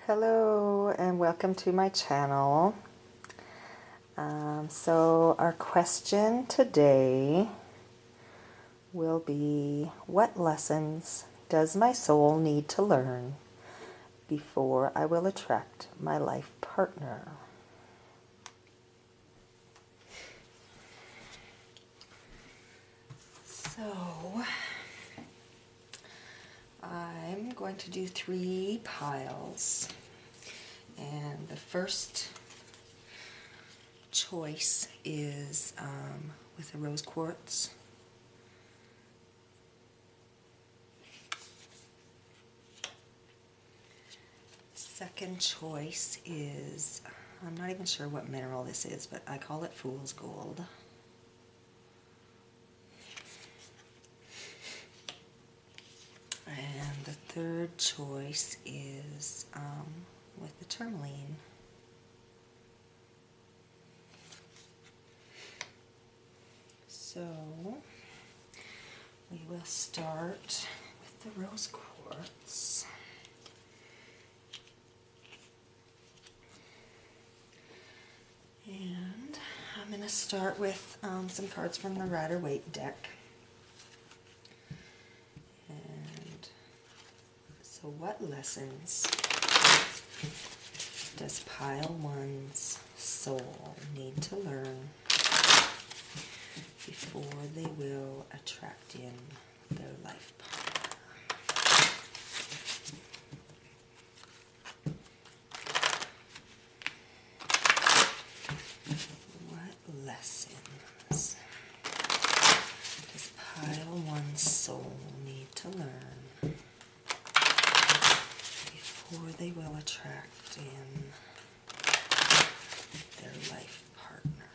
Hello and welcome to my channel. So our question today will be, what lessons does my soul need to learn before I will attract my life partner? So I'm going to do 3 piles, and the first choice is with a rose quartz. Second choice is, I'm not even sure what mineral this is, but I call it fool's gold. And the third choice is with the tourmaline. So we will start with the rose quartz. And I'm going to start with some cards from the Rider-Waite deck. And so what lessons does pile 1's soul need to learn before they will attract in their life partner? What lessons does pile 1's soul need to learn before they will attract in their life partner?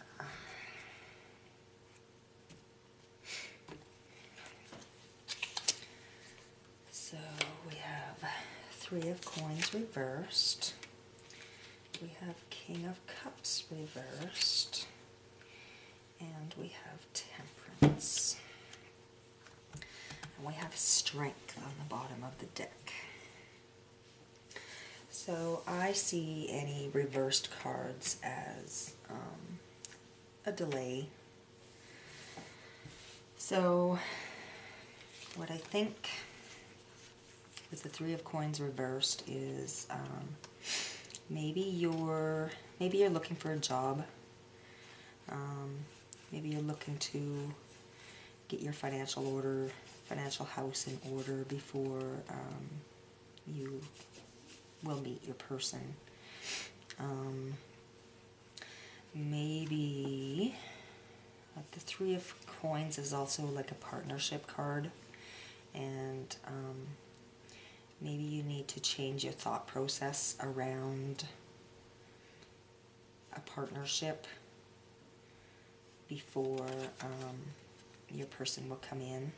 So we have 3 of Coins reversed. We have King of Cups reversed. And we have Temperance. And we have Strength on the bottom of the deck. So I see any reversed cards as a delay. So what I think with the 3 of Coins reversed is maybe you're looking for a job. Maybe you're looking to get your financial house in order before you will meet your person. Maybe the 3 of Coins is also like a partnership card, and maybe you need to change your thought process around a partnership before your person will come in.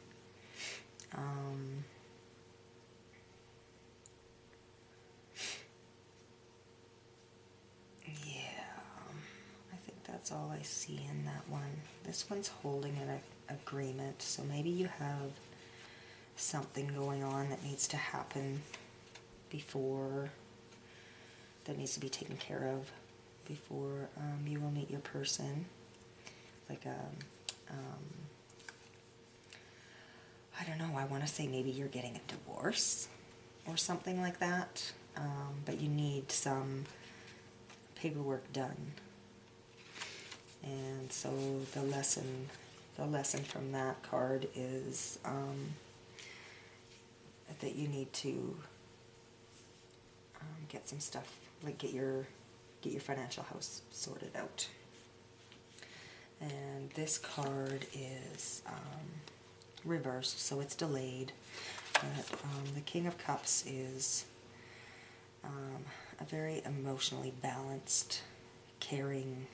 Yeah, I think that's all I see in that one. This one's holding an agreement, so maybe you have something going on that needs to happen before, that needs to be taken care of before you will meet your person. Like I don't know, I want to say maybe you're getting a divorce or something like that, but you need some paperwork done. And so the lesson from that card is that you need to get some stuff, like get your financial house sorted out. And this card is reversed, so it's delayed. But the King of Cups is a very emotionally balanced, caring,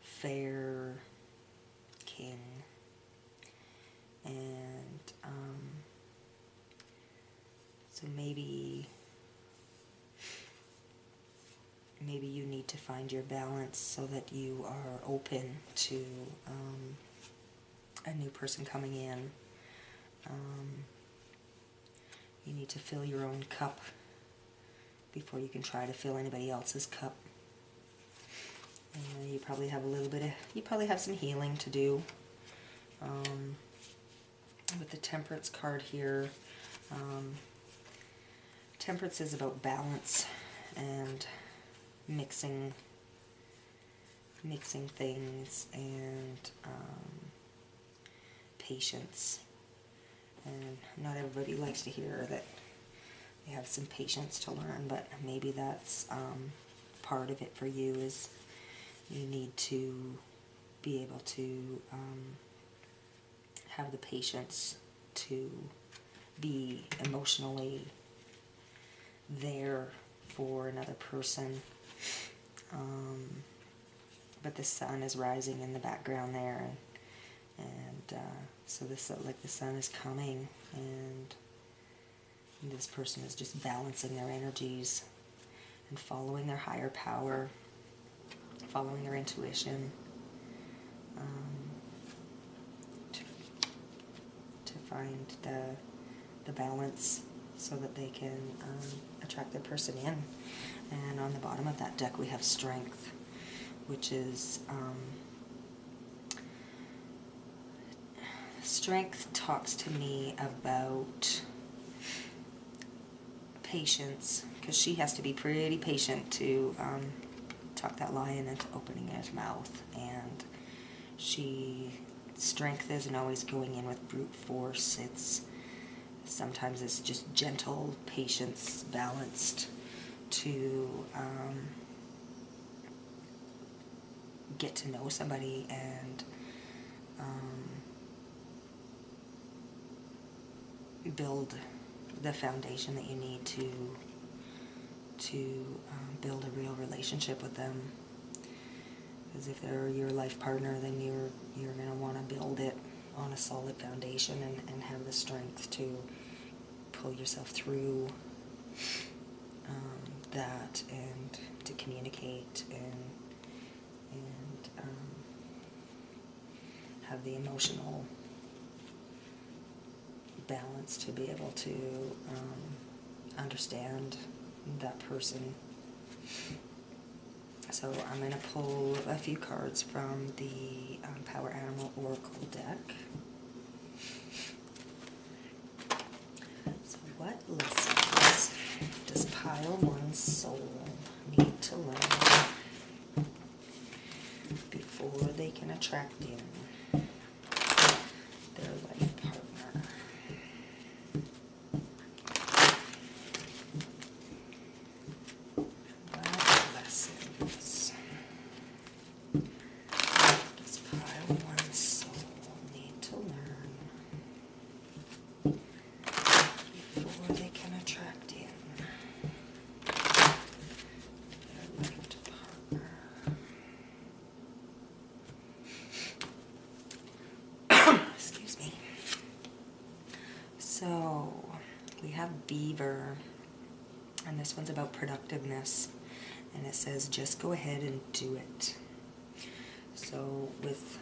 fair king. And so maybe you need to find your balance so that you are open to a new person coming in. You need to fill your own cup before you can try to fill anybody else's cup. And you probably have some healing to do. With the Temperance card here, Temperance is about balance and mixing things, and patience. And not everybody likes to hear that they have some patience to learn, but maybe that's part of it for you, is you need to be able to have the patience to be emotionally there for another person. But the sun is rising in the background there, and so this, like, the sun is coming, and this person is just balancing their energies and following their higher power, following their intuition, to find the balance so that they can attract their person in. And on the bottom of that deck we have Strength, which is Strength talks to me about patience, because she has to be pretty patient to talk that lion into opening his mouth, and Strength isn't always going in with brute force. Sometimes it's just gentle patience, balanced, to get to know somebody and build the foundation that you need to build a real relationship with them. Because if they're your life partner, then you're going to want to build it on a solid foundation and have the strength to pull yourself through that, and to communicate and have the emotional balance to be able to understand that person. So I'm going to pull a few cards from the Power Animal Oracle deck. So what lessons does Pile 1's soul need to learn before they can attract in their life partner? What lessons does Pile 1's soul need to learn before they can attract in their life partner? Excuse me. So we have Beaver, and this one's about productiveness, and it says just go ahead and do it. So with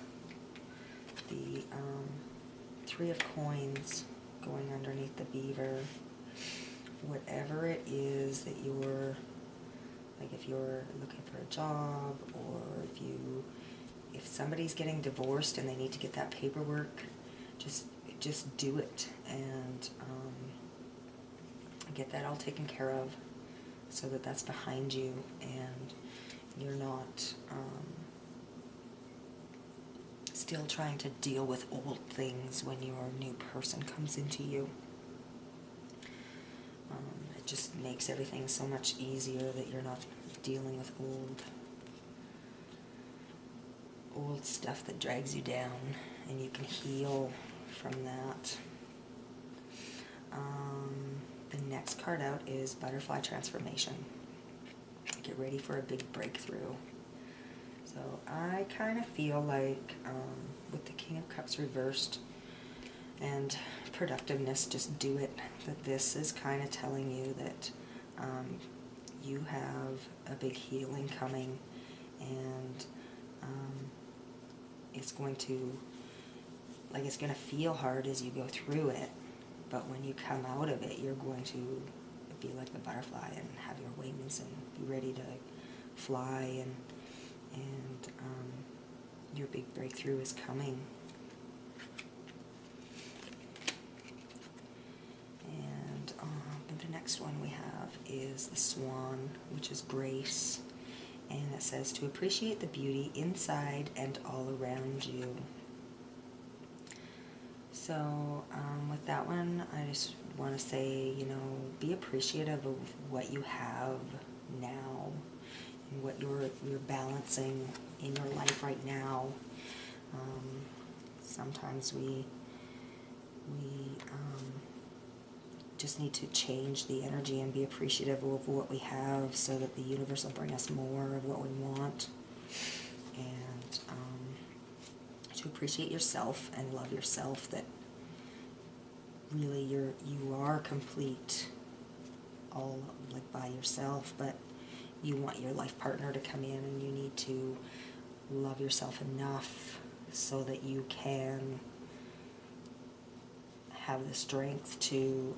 the Three of Coins going underneath the Beaver, whatever it is that you're, like if you're looking for a job, or if somebody's getting divorced and they need to get that paperwork, just do it, and get that all taken care of, so that that's behind you, and you're not still trying to deal with old things when your new person comes into you. It just makes everything so much easier that you're not dealing with old stuff that drags you down, and you can heal from that. The next card out is Butterfly Transformation. Get ready for a big breakthrough. So I kind of feel like with the King of Cups reversed and productiveness, just do it, that this is kind of telling you that you have a big healing coming, and it's going to feel hard as you go through it, but when you come out of it, you're going to be like the butterfly and have your wings and be ready to fly, and your big breakthrough is coming. And the next one we have is the swan, which is grace, and it says to appreciate the beauty inside and all around you. So with that one, I just want to say, you know, be appreciative of what you have now and what you're balancing in your life right now. Sometimes we just need to change the energy and be appreciative of what we have, so that the universe will bring us more of what we want. And to appreciate yourself and love yourself, that really you are complete all like by yourself, but you want your life partner to come in, and you need to love yourself enough so that you can have the strength to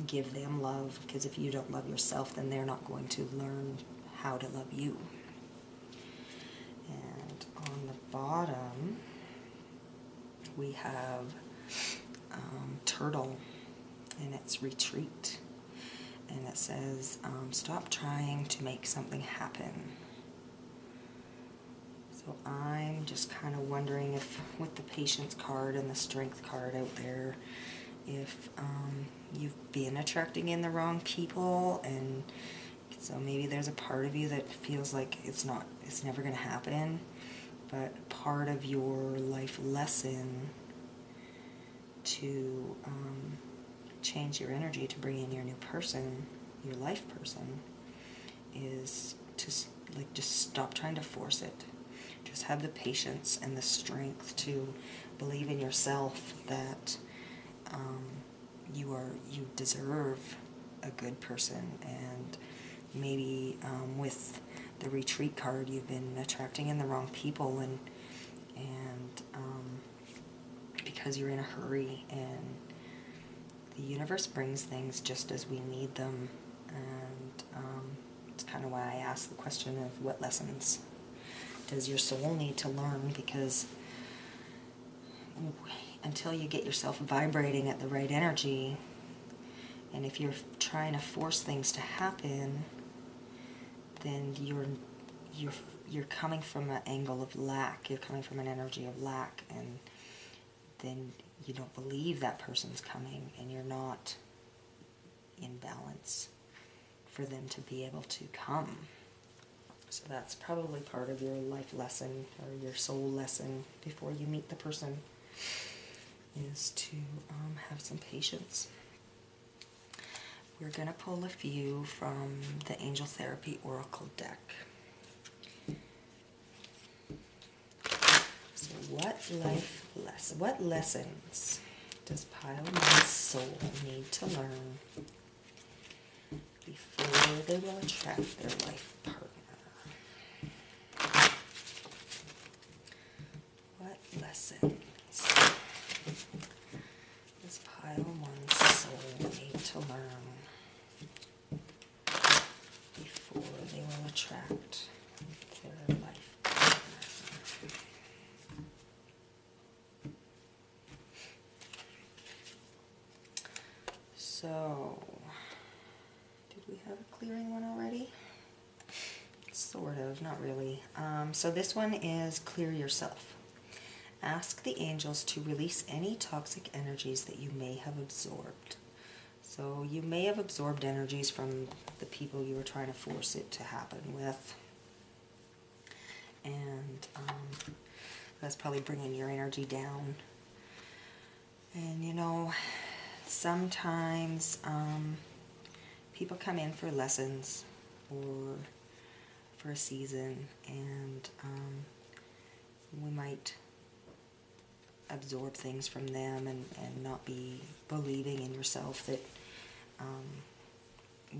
give them love, because if you don't love yourself, then they're not going to learn how to love you. And on the bottom we have turtle, and it's retreat, and it says stop trying to make something happen. So I'm just kind of wondering if, with the patience card and the strength card out there, if you've been attracting in the wrong people, and so maybe there's a part of you that feels like it's never going to happen. But part of your life lesson to change your energy to bring in your new person, your life person, is to just stop trying to force it. Just have the patience and the strength to believe in yourself that you deserve a good person. And maybe with the retreat card, you've been attracting in the wrong people, and because you're in a hurry, and the universe brings things just as we need them. And it's kind of why I asked the question of what lessons does your soul need to learn, because until you get yourself vibrating at the right energy, and if you're trying to force things to happen, then you're coming from an angle of lack. You're coming from an energy of lack, and then you don't believe that person's coming, and you're not in balance for them to be able to come. So that's probably part of your life lesson, or your soul lesson, before you meet the person, is to have some patience. We're going to pull a few from the Angel Therapy Oracle deck. So what lessons does Pile One's soul need to learn before they will attract their life partner? What lessons does Pile One's soul need to learn before they will attract their life partner? So, did we have a clearing one already? Sort of, not really. So this one is clear yourself. Ask the angels to release any toxic energies that you may have absorbed. So you may have absorbed energies from the people you were trying to force it to happen with. And that's probably bringing your energy down. And you know, sometimes people come in for lessons or for a season, and we might absorb things from them and not be believing in yourself that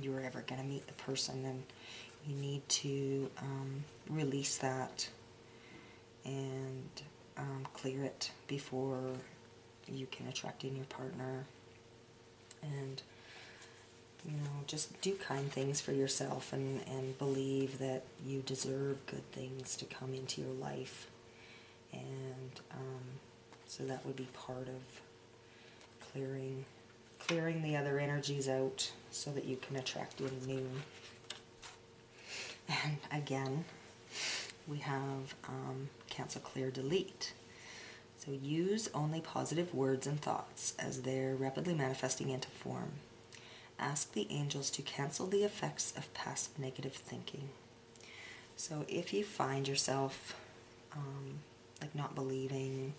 you're ever going to meet the person, and you need to release that and clear it before you can attract in your partner. And, just do kind things for yourself and believe that you deserve good things to come into your life. And so that would be part of clearing the other energies out so that you can attract in new. And again, we have cancel, clear, delete. So use only positive words and thoughts as they're rapidly manifesting into form. Ask the angels to cancel the effects of past negative thinking. So if you find yourself like not believing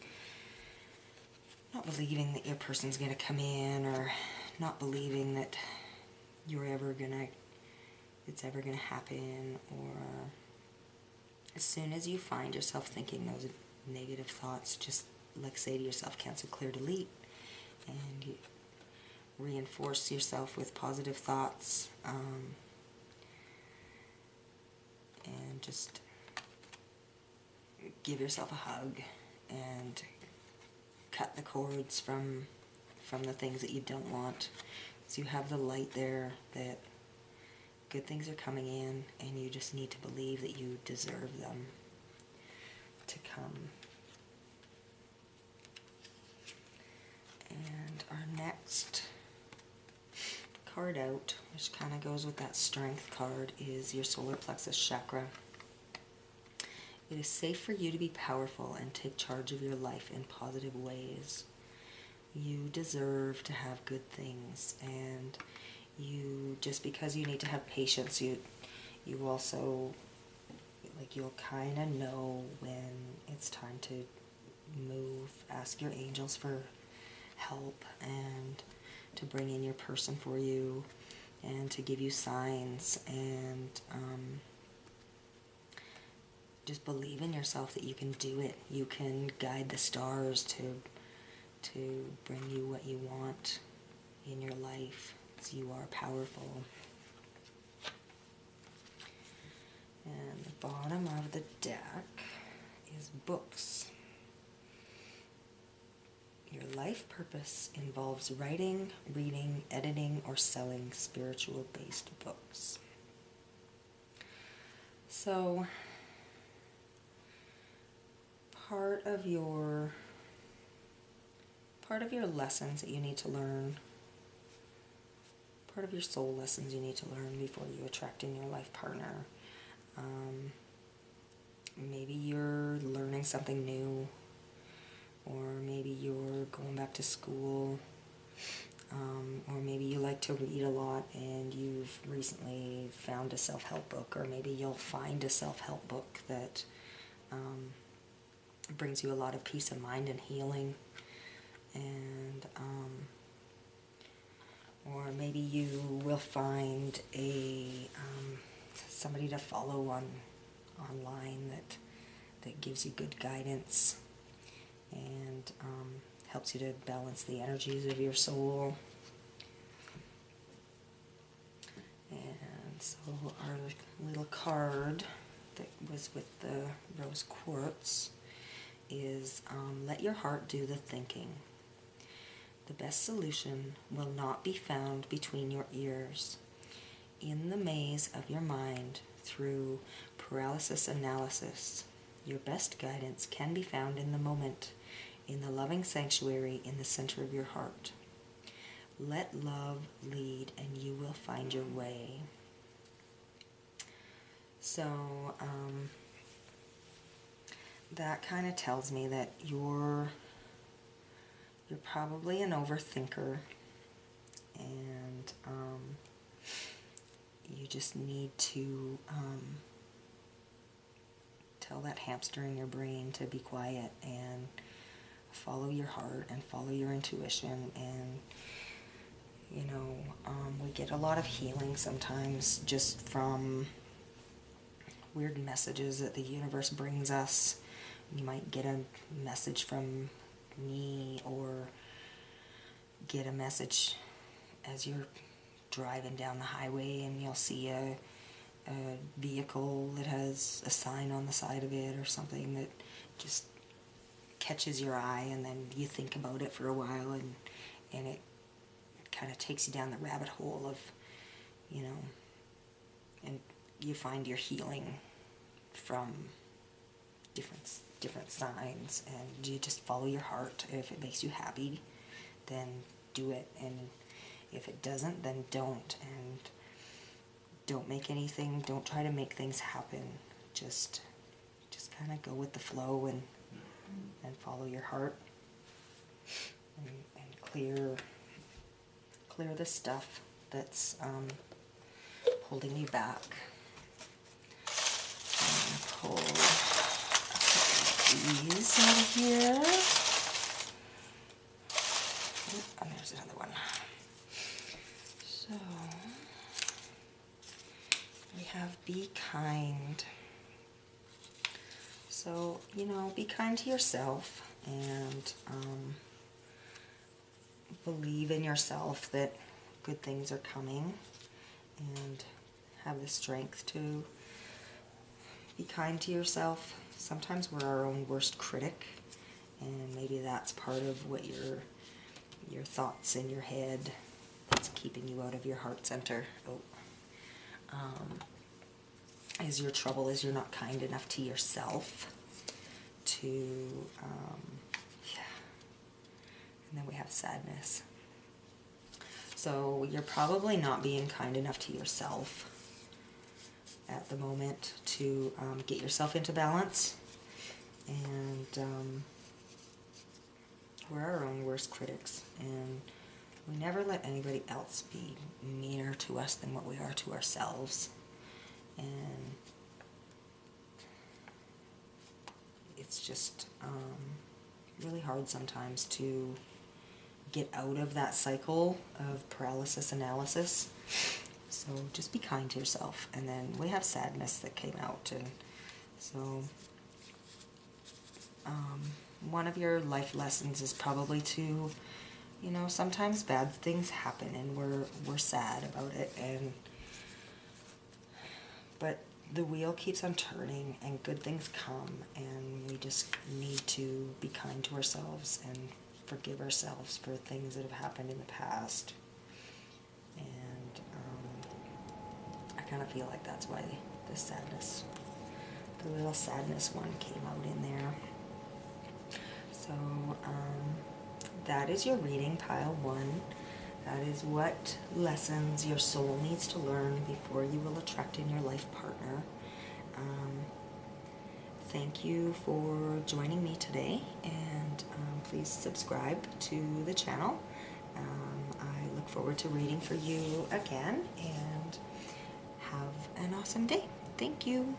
that your person's going to come in, or not believing that it's ever gonna happen, or as soon as you find yourself thinking those negative thoughts, just like say to yourself, cancel, clear, delete, and you reinforce yourself with positive thoughts, and just give yourself a hug and cut the cords from the things that you don't want. So you have the light there that good things are coming in, and you just need to believe that you deserve them to come. And our next card out, which kind of goes with that strength card, is your solar plexus chakra. It is safe for you to be powerful and take charge of your life in positive ways. You deserve to have good things, and just because you need to have patience, you also, like, you'll kind of know when it's time to move. Ask your angels for help and to bring in your person for you and to give you signs, and just believe in yourself that you can do it. You can guide the stars to bring you what you want in your life. So you are powerful. And the bottom of the deck is books. Your life purpose involves writing, reading, editing, or selling spiritual-based books. So, part of your lessons that you need to learn, part of your soul lessons you need to learn before you attract in your life partner. Maybe you're learning something new, or maybe you're going back to school, or maybe you like to read a lot and you've recently found a self-help book, or maybe you'll find a self-help book that brings you a lot of peace of mind and healing. And or maybe you will find somebody to follow online that gives you good guidance and helps you to balance the energies of your soul. And so our little card that was with the rose quartz is let your heart do the thinking. The best solution will not be found between your ears, in the maze of your mind, through paralysis analysis. Your best guidance can be found in the moment, in the loving sanctuary in the center of your heart. Let love lead, and you will find your way. So, that kind of tells me that you're probably an overthinker, and you just need to tell that hamster in your brain to be quiet and follow your heart and follow your intuition. And we get a lot of healing sometimes just from weird messages that the universe brings us. You might get a message from me, or get a message as you're driving down the highway and you'll see a vehicle that has a sign on the side of it or something that just catches your eye, and then you think about it for a while, and it kind of takes you down the rabbit hole of, you know, and you find your healing from different signs, and you just follow your heart. If it makes you happy, then do it, and if it doesn't, then don't. And don't try to make things happen. Just kind of go with the flow and follow your heart, and clear the stuff that's holding you back. I'm going to pull these out of here. And there's another one. So we have be kind. So, you know, be kind to yourself, and believe in yourself that good things are coming, and have the strength to be kind to yourself. Sometimes we're our own worst critic, and maybe that's part of what your thoughts in your head that's keeping you out of your heart center. Is your trouble is you're not kind enough to yourself. And then we have sadness. So you're probably not being kind enough to yourself at the moment to get yourself into balance. And we're our own worst critics, and we never let anybody else be meaner to us than what we are to ourselves. And it's just really hard sometimes to get out of that cycle of paralysis analysis. So just be kind to yourself. And then we have sadness that came out, and so one of your life lessons is probably to, you know, sometimes bad things happen and we're sad about it, but the wheel keeps on turning and good things come, and we just need to be kind to ourselves and forgive ourselves for things that have happened in the past. And I kind of feel like that's why the little sadness one came out in there. So that is your reading, pile 1. That is what lessons your soul needs to learn before you will attract in your life partner. Thank you for joining me today, and please subscribe to the channel. I look forward to reading for you again, and have an awesome day. Thank you.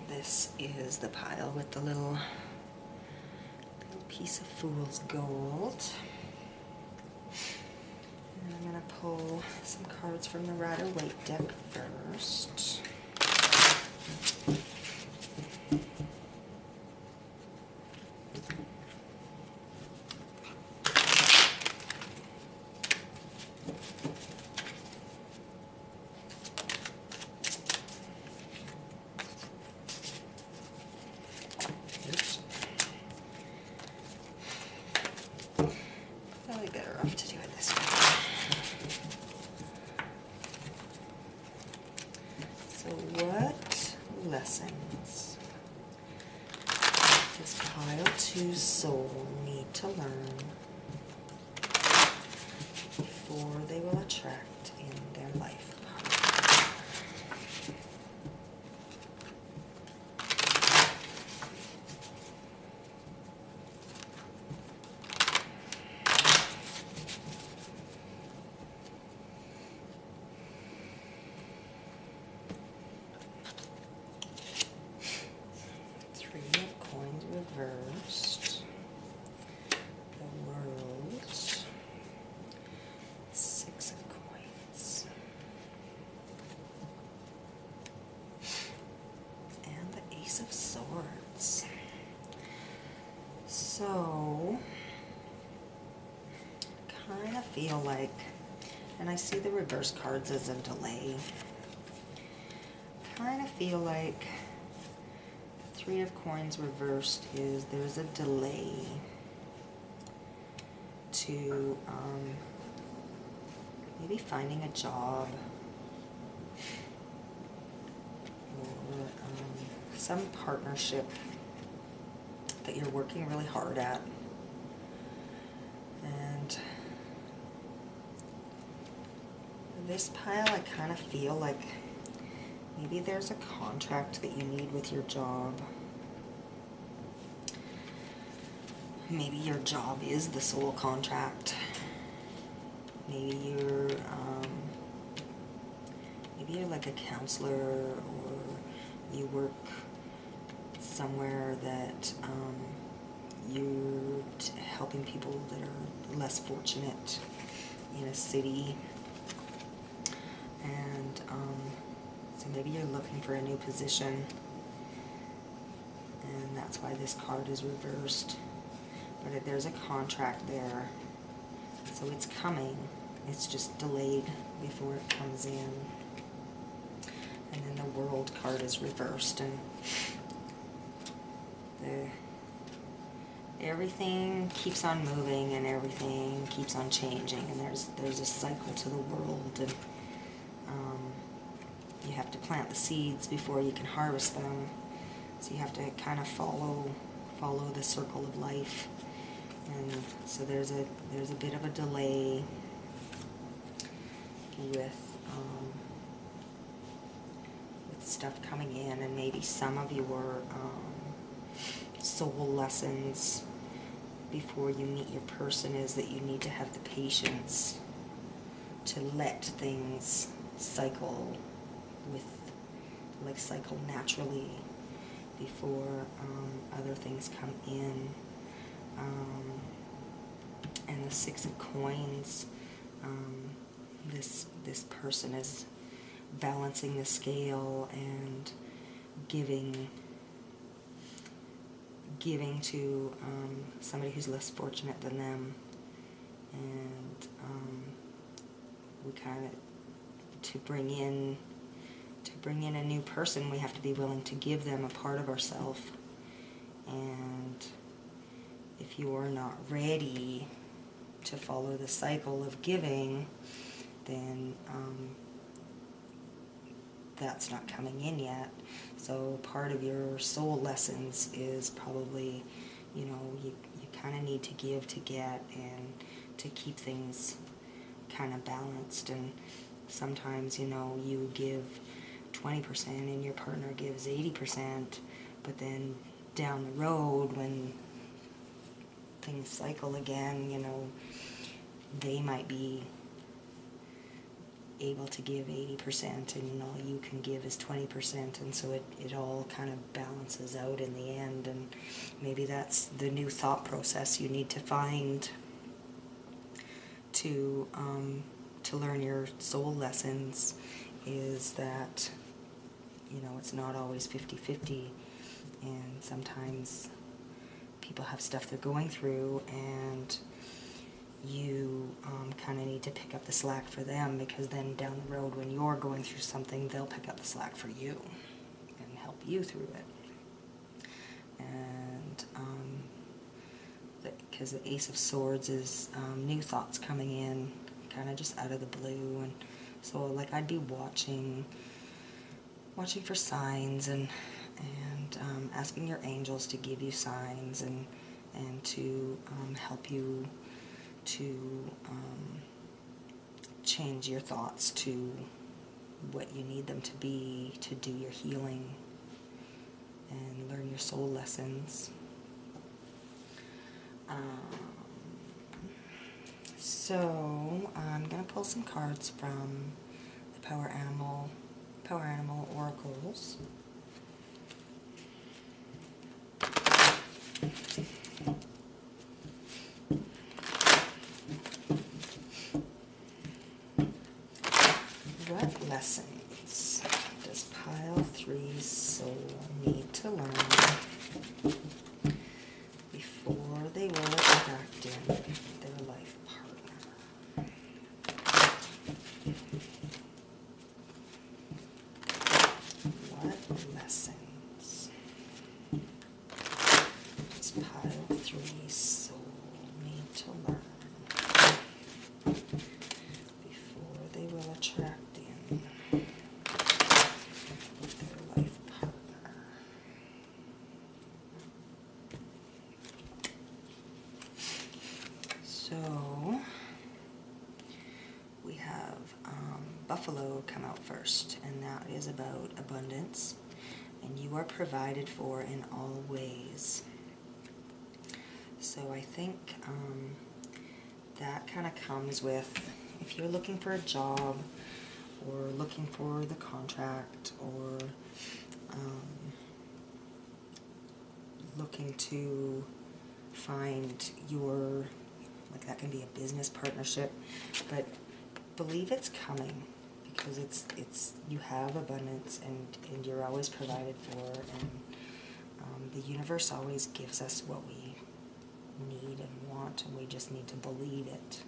This is the pile with the little piece of fool's gold. And I'm going to pull some cards from the Rider-Waite deck first. Better off to do it this way. So what lessons does pile 2 soul need to learn before they will attract in their life partner? Reversed. Ace of Swords. So, kind of feel like, and I see the reverse cards as a delay, kind of feel like Three of Coins reversed is there's a delay to maybe finding a job or some partnership that you're working really hard at. And this pile, I kind of feel like maybe there's a contract that you need with your job. Maybe your job is the soul contract. Maybe you're like a counselor, or you work somewhere that you're helping people that are less fortunate in a city. And so maybe you're looking for a new position, and that's why this card is reversed. But there's a contract there, so it's coming. It's just delayed before it comes in. And then the World card is reversed, and everything keeps on moving and everything keeps on changing, and there's a cycle to the world, and you have to plant the seeds before you can harvest them. So you have to kind of follow the circle of life. And so there's a bit of a delay with stuff coming in, and maybe some of your soul lessons before you meet your person is that you need to have the patience to let things cycle cycle naturally before other things come in. And the Six of Coins, this person is balancing the scale and giving to somebody who's less fortunate than them. And we kind of, to bring in a new person, we have to be willing to give them a part of ourselves. And if you are not ready to follow the cycle of giving, then that's not coming in yet. So part of your soul lessons is probably, you kind of need to give to get, and to keep things kind of balanced. And sometimes, you give 20% and your partner gives 80%, but then down the road when things cycle again, they might be able to give 80% and all you can give is 20%, and so it all kind of balances out in the end. And maybe that's the new thought process you need to find to learn your soul lessons, is that it's not always 50-50, and sometimes people have stuff they're going through, and you kind of need to pick up the slack for them, because then down the road when you're going through something, they'll pick up the slack for you and help you through it. And because the Ace of Swords is new thoughts coming in, kind of just out of the blue. And so I'd be watching for signs, and asking your angels to give you signs, and to help you to change your thoughts to what you need them to be to do your healing and learn your soul lessons. So I'm going to pull some cards from the Power Animal Oracles. What lessons does Pile 3's soul need to to learn before they will attract in their life partner. What lessons does pile 3 soul need to learn before they will attract in their life partner? So we have Buffalo come out first, and that is about abundance, and you are provided for in all ways. So I think that kind of comes with, if you're looking for a job or looking for the contract or looking to find your, like that can be a business partnership, but believe it's coming, because it's you have abundance and you're always provided for, and the universe always gives us what we need and want, and we just need to believe it.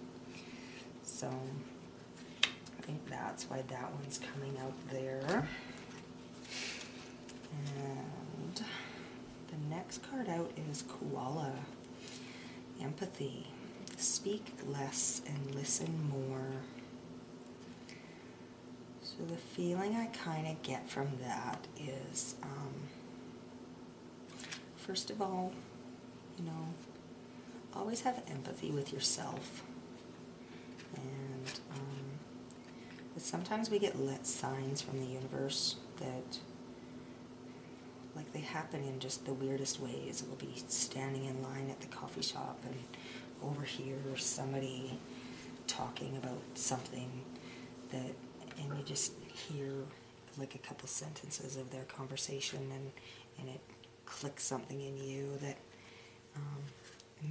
So I think that's why that one's coming out there. And the next card out is Koala. Empathy. Speak less and listen more. So the feeling I kind of get from that is, first of all, you know, always have empathy with yourself. And but sometimes we get signs from the universe that, like, they happen in just the weirdest ways. We'll be standing in line at the coffee shop and overhear somebody talking about something and you just hear like a couple sentences of their conversation, and it clicks something in you that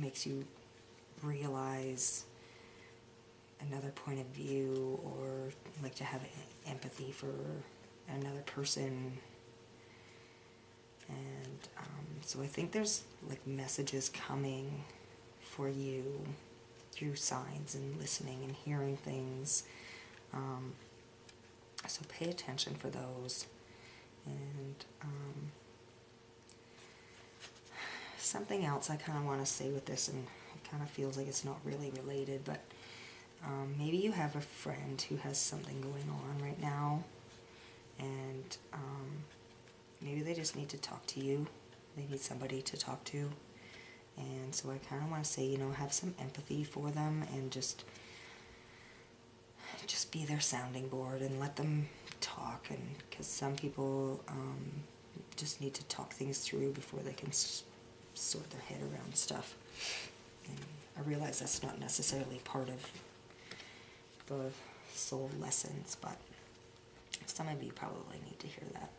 makes you realize another point of view, or like to have empathy for another person. And so I think there's like messages coming for you through signs and listening and hearing things. So pay attention for those. And something else I kind of want to say with this, and it kind of feels like it's not really related, but maybe you have a friend who has something going on right now, and maybe they just need to talk to you. They need somebody to talk to. And so I kind of want to say, you know, have some empathy for them, and just be their sounding board and let them talk. And because some people just need to talk things through before they can sort their head around stuff. And I realize that's not necessarily part of the soul lessons, but some of you probably need to hear that.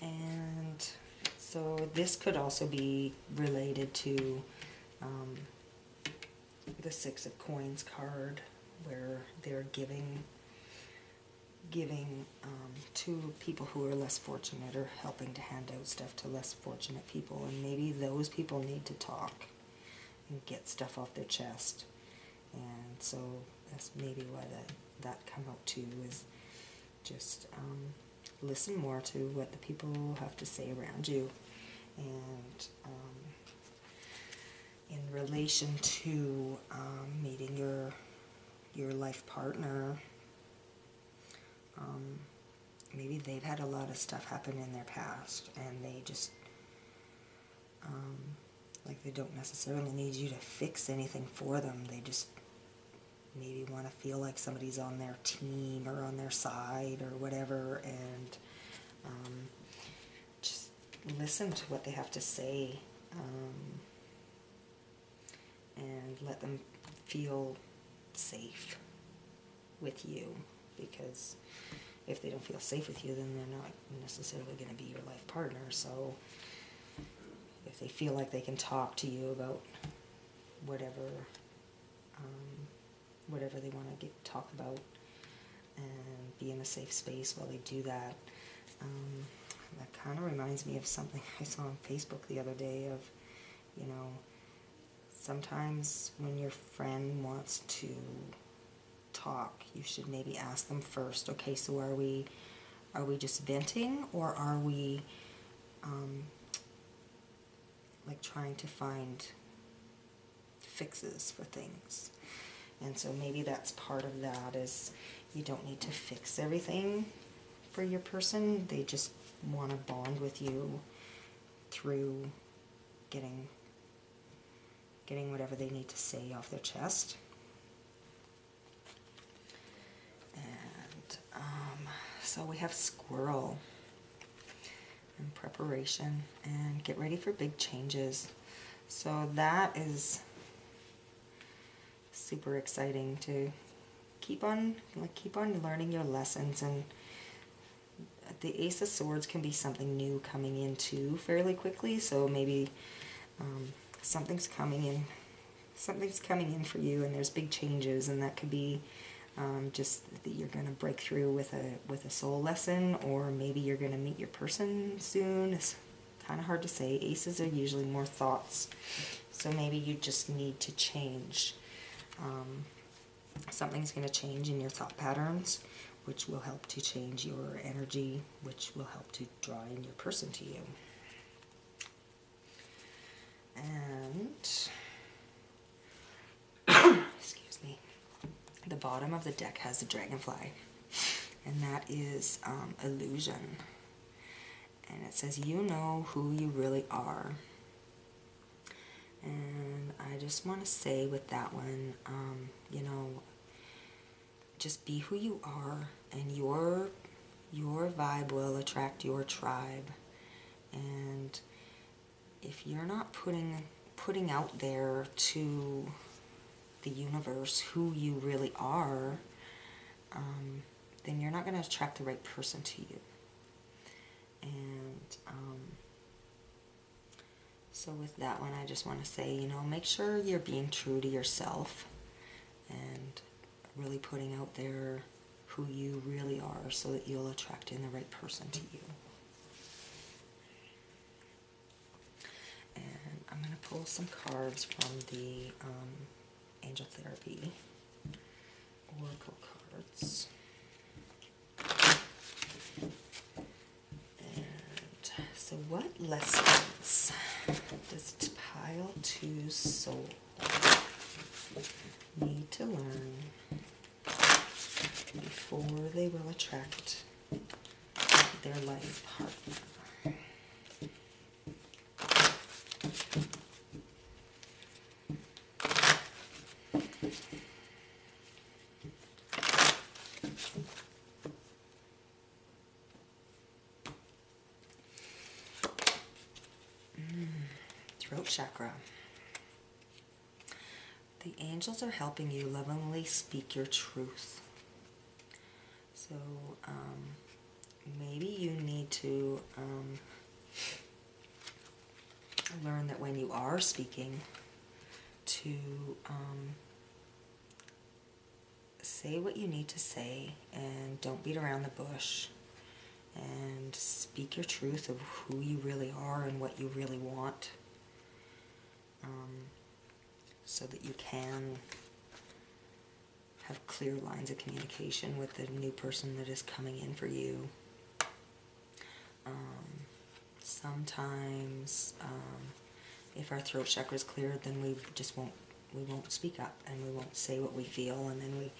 And so this could also be related to the 6 of Coins card, where they're giving to people who are less fortunate, or helping to hand out stuff to less fortunate people, and maybe those people need to talk and get stuff off their chest. And so that's maybe why that come out too, is just listen more to what the people have to say around you. And in relation to meeting your life partner, maybe they've had a lot of stuff happen in their past, and they just like, they don't necessarily need you to fix anything for them. They just maybe want to feel like somebody's on their team or on their side or whatever, and just listen to what they have to say, and let them feel safe with you, because if they don't feel safe with you, then they're not necessarily going to be your life partner. So if they feel like they can talk to you about whatever they want to talk about, and be in a safe space while they do that, that kind of reminds me of something I saw on Facebook the other day of, you know, sometimes when your friend wants to talk, you should maybe ask them first, okay, so are we just venting, or are we like trying to find fixes for things? And so maybe that's part of that, is you don't need to fix everything for your person. They just want to bond with you through getting whatever they need to say off their chest. And so we have squirrel in preparation and get ready for big changes. So that is super exciting to keep on learning your lessons. And the Ace of Swords can be something new coming in too fairly quickly, so maybe something's coming in for you, and there's big changes, and that could be just that you're going to break through with a soul lesson, or maybe you're going to meet your person soon. It's kind of hard to say. Aces are usually more thoughts, so maybe you just need to change. Something's going to change in your thought patterns, which will help to change your energy, which will help to draw in your person to you. And excuse me, the bottom of the deck has a dragonfly, and that is illusion. And it says, you know who you really are. And I just want to say with that one, you know, just be who you are, and your vibe will attract your tribe. And if you're not putting out there to the universe who you really are, then you're not going to attract the right person to you. And so with that one, I just want to say, you know, make sure you're being true to yourself and really putting out there who you really are, so that you'll attract in the right person to you. And I'm going to pull some cards from the Angel Therapy Oracle cards. And so what lessons does Pile 2 Soul need to learn before they will attract their life partner? Throat chakra. The angels are helping you lovingly speak your truth. So maybe you need to learn that when you are speaking, to say what you need to say, and don't beat around the bush, and speak your truth of who you really are and what you really want, so that you can have clear lines of communication with the new person that is coming in for you. Sometimes if our throat chakra is clear, then we won't speak up, and we won't say what we feel, and then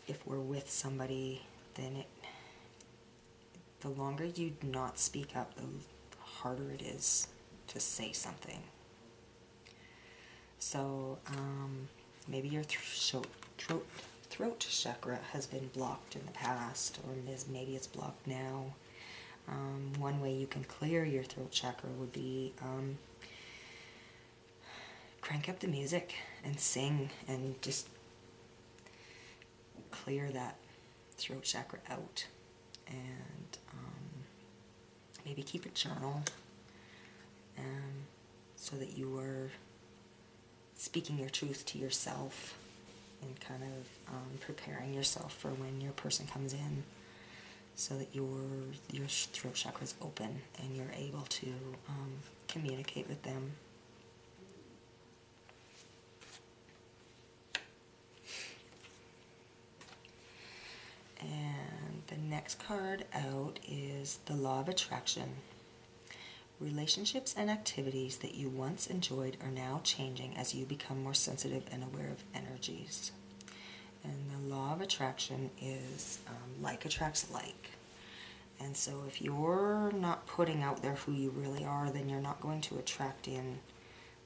if we're with somebody, then the longer you not speak up, the harder it is to say something. So maybe your throat chakra has been blocked in the past, or maybe it's blocked now. One way you can clear your throat chakra would be crank up the music and sing, and just clear that throat chakra out. And maybe keep a journal, so that you are speaking your truth to yourself, and kind of preparing yourself for when your person comes in. so that your throat chakra is open and you're able to communicate with them. And the next card out is the Law of Attraction. Relationships and activities that you once enjoyed are now changing as you become more sensitive and aware of energies. And the Law of Attraction is like attracts like. And so if you're not putting out there who you really are, then you're not going to attract in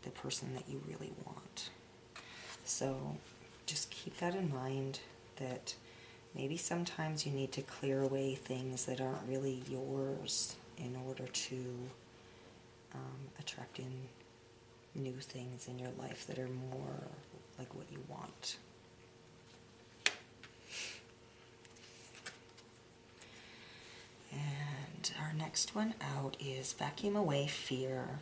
the person that you really want. So just keep that in mind, that maybe sometimes you need to clear away things that aren't really yours in order to attract in new things in your life that are more like what you want. And our next one out is Vacuum Away Fear.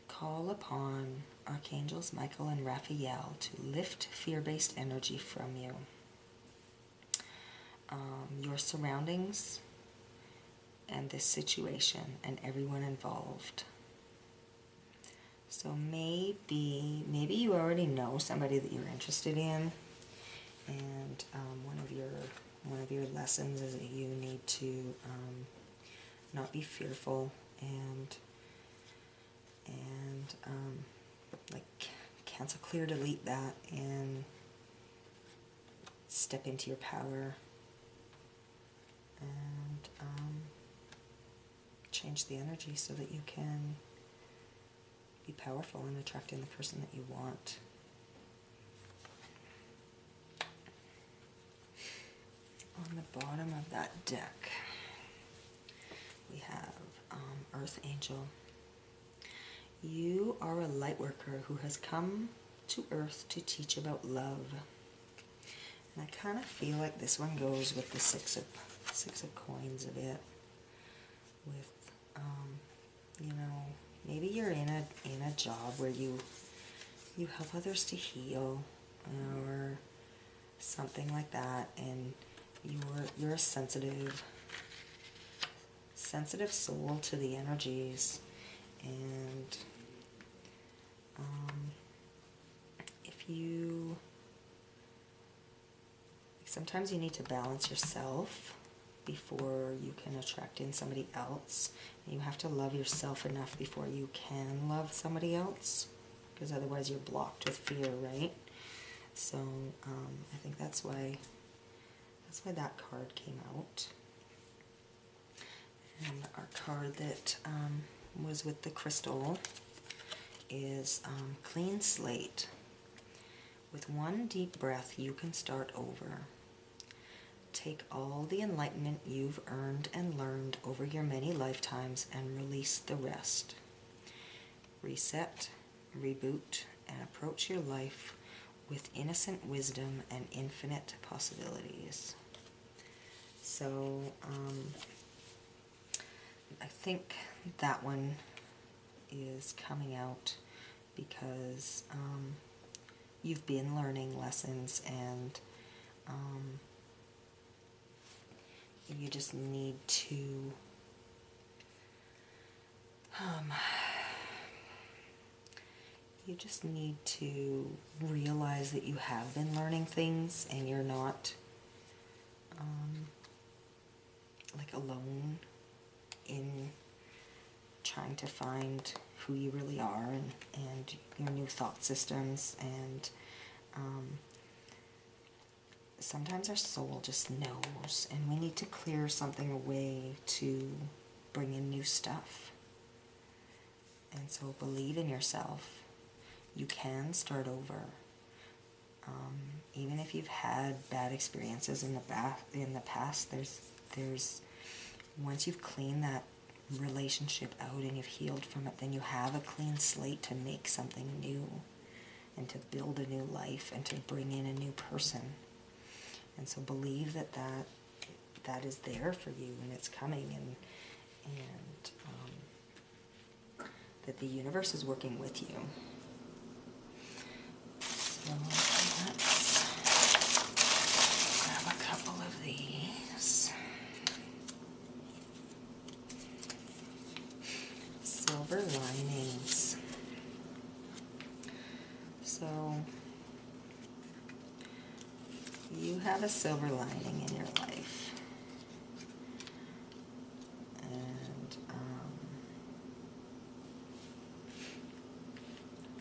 Call upon Archangels Michael and Raphael to lift fear-based energy from you. Your surroundings and this situation and everyone involved. So maybe you already know somebody that you're interested in, and one of your lessons is that you need to not be fearful and like cancel, clear, delete that, and step into your power and change the energy so that you can be powerful and attract in the person that you want. On the bottom of that deck, we have Earth Angel. You are a light worker who has come to Earth to teach about love. And I kind of feel like this one goes with the six of coins a bit. With, you know, maybe you're in a job where you help others to heal, or something like that, and you're a sensitive soul to the energies, and sometimes you need to balance yourself before you can attract in somebody else. You have to love yourself enough before you can love somebody else, because otherwise you're blocked with fear, right? So I think that's why that card came out. And our card that was with the crystal is Clean Slate. With one deep breath, you can start over. Take all the enlightenment you've earned and learned over your many lifetimes and release the rest. Reset, reboot, and approach your life with innocent wisdom and infinite possibilities. So, I think that one is coming out because you've been learning lessons, and you just need to realize that you have been learning things, and you're not like alone in trying to find who you really are, and your new thought systems, and sometimes our soul just knows, and we need to clear something away to bring in new stuff. And so believe in yourself. You can start over. Even if you've had bad experiences in the past, there's once you've cleaned that relationship out and you've healed from it, then you have a clean slate to make something new, and to build a new life, and to bring in a new person. And so believe that is there for you, and it's coming, and that the universe is working with you. So let's grab a couple of these. So you have a silver lining in your life. And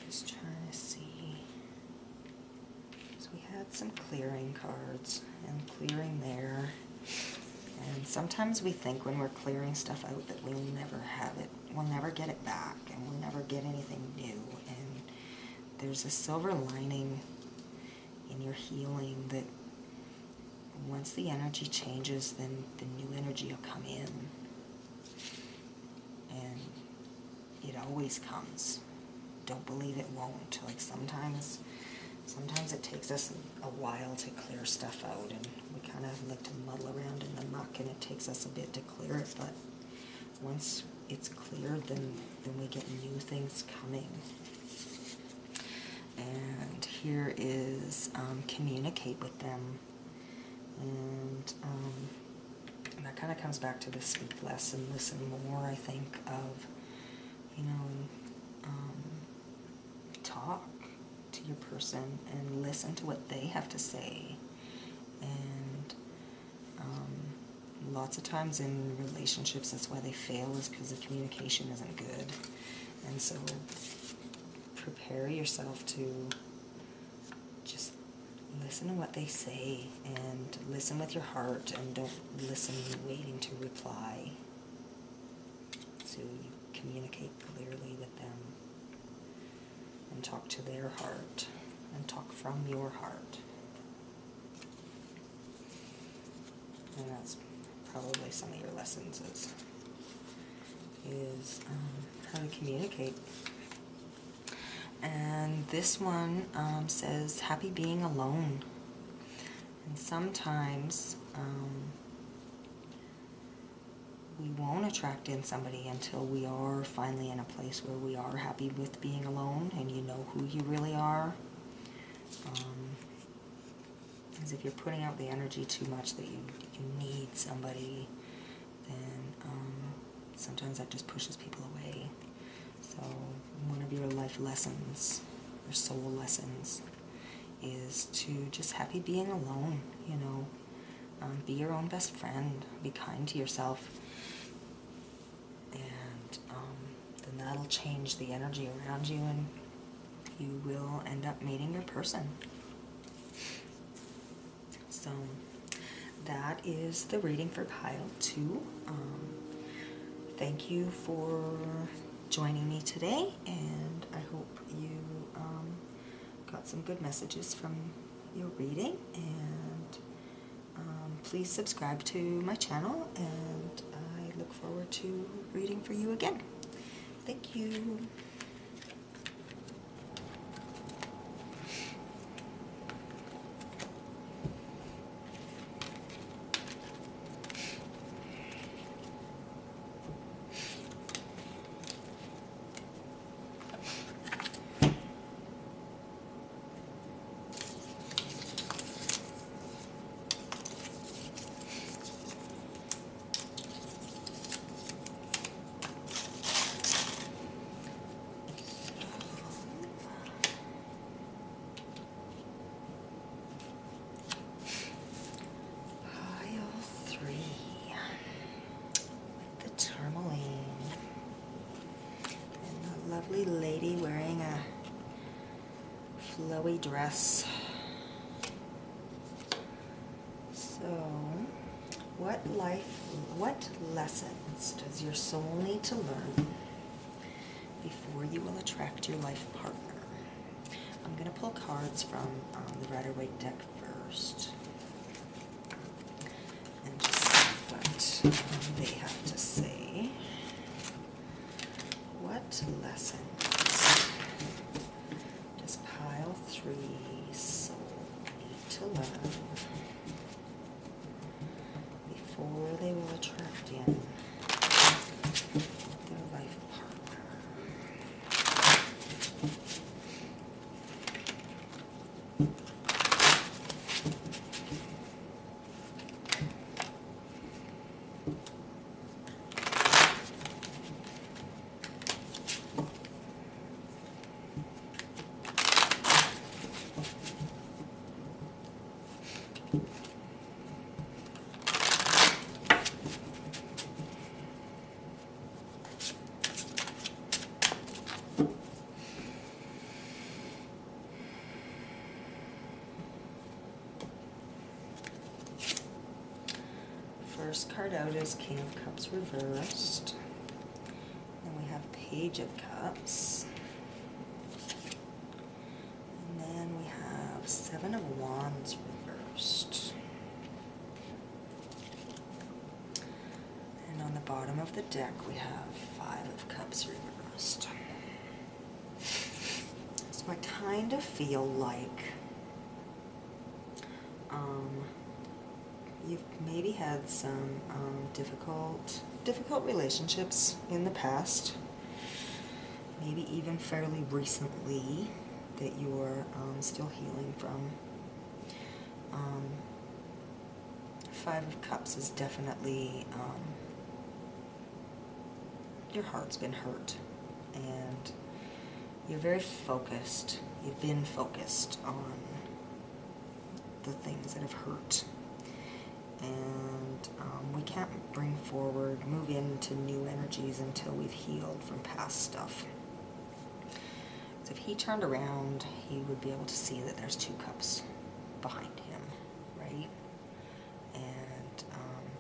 just trying to see. So we had some clearing cards and clearing there. And sometimes we think when we're clearing stuff out that we'll never have it. We'll never get it back and we'll never get anything new. And there's a silver lining in your healing that once the energy changes, then the new energy will come in. And it always comes. Don't believe it won't. Like sometimes it takes us a while to clear stuff out, and we kind of like to muddle around in the muck, and it takes us a bit to clear it, but once it's cleared, then we get new things coming. And here is communicate with them. And that kind of comes back to the speak less and listen more, I think, of, you know, talk to your person and listen to what they have to say. And lots of times in relationships, that's why they fail, is because the communication isn't good. And so prepare yourself to just listen to what they say and listen with your heart, and don't listen waiting to reply. So you communicate clearly with them and talk to their heart and talk from your heart. And that's probably some of your lessons is how to communicate. And this one says, happy being alone. And sometimes we won't attract in somebody until we are finally in a place where we are happy with being alone and you know who you really are. Because if you're putting out the energy too much that you need somebody, then sometimes that just pushes people away. So one of your life lessons, your soul lessons, is to just happy being alone, you know. Be your own best friend. Be kind to yourself. And then that'll change the energy around you, and you will end up meeting your person. So that is the reading for pile 2. Thank you for joining me today, and I hope you got some good messages from your reading. And please subscribe to my channel, and I look forward to reading for you again. Thank you. Lovely lady wearing a flowy dress. So, what lessons does your soul need to learn before you will attract your life partner? I'm going to pull cards from the Rider-Waite deck first and just see what they have to say. What lessons does pile 3 soul need to learn before they will attract in their life partner? first card out is King of Cups reversed. Then we have Page of Cups. And then we have Seven of Wands reversed. And on the bottom of the deck we have Five of Cups reversed. So I kind of feel like you've maybe had some difficult relationships in the past, maybe even fairly recently, that you're still healing from. Five of Cups is definitely your heart's been hurt, and you're very focused. You've been focused on the things that have hurt. And we can't move into new energies until we've healed from past stuff. So if he turned around, he would be able to see that there's two cups behind him, right? And